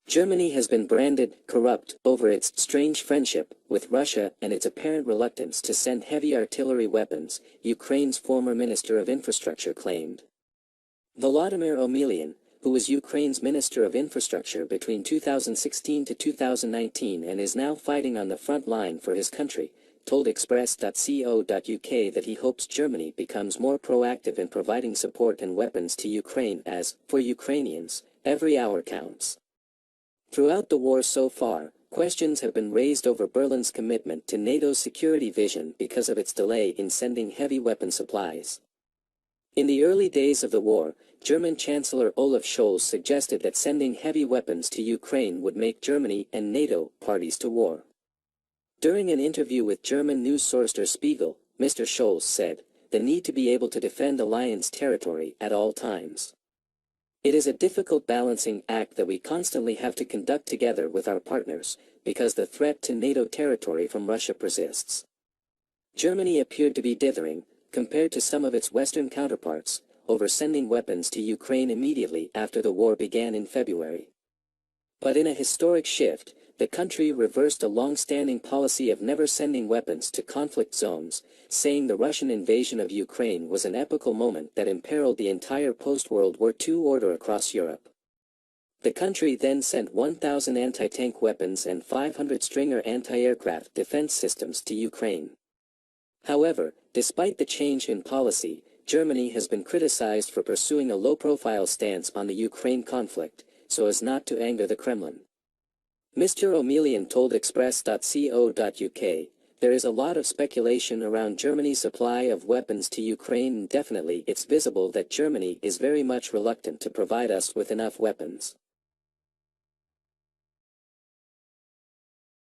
Germany has been branded corrupt over its strange friendship with Russia and its apparent reluctance to send heavy artillery weapons, Ukraine's former Minister of Infrastructure claimed. Volodymyr Omelian, who was Ukraine's Minister of Infrastructure between 2016 to 2019 and is now fighting on the front line for his country, told express.co.uk that he hopes Germany becomes more proactive in providing support and weapons to Ukraine as, for Ukrainians, every hour counts. Throughout the war so far, questions have been raised over Berlin's commitment to NATO's security vision because of its delay in sending heavy weapon supplies. In the early days of the war, German Chancellor Olaf Scholz suggested that sending heavy weapons to Ukraine would make Germany and NATO parties to war. During an interview with German news source Der Spiegel, Mr. Scholz said, "The need to be able to defend alliance territory at all times. It is a difficult balancing act that we constantly have to conduct together with our partners, because the threat to NATO territory from Russia persists." Germany appeared to be dithering, compared to some of its Western counterparts, over sending weapons to Ukraine immediately after the war began in February. But in a historic shift, the country reversed a long-standing policy of never sending weapons to conflict zones, saying the Russian invasion of Ukraine was an epochal moment that imperiled the entire post-World War II order across Europe. The country then sent 1,000 anti-tank weapons and 500 Stinger anti-aircraft defense systems to Ukraine. However, despite the change in policy, Germany has been criticized for pursuing a low-profile stance on the Ukraine conflict, so as not to anger the Kremlin. Mr. Omelian told express.co.uk, "There is a lot of speculation around Germany's supply of weapons to Ukraine and definitely it's visible that Germany is very much reluctant to provide us with enough weapons.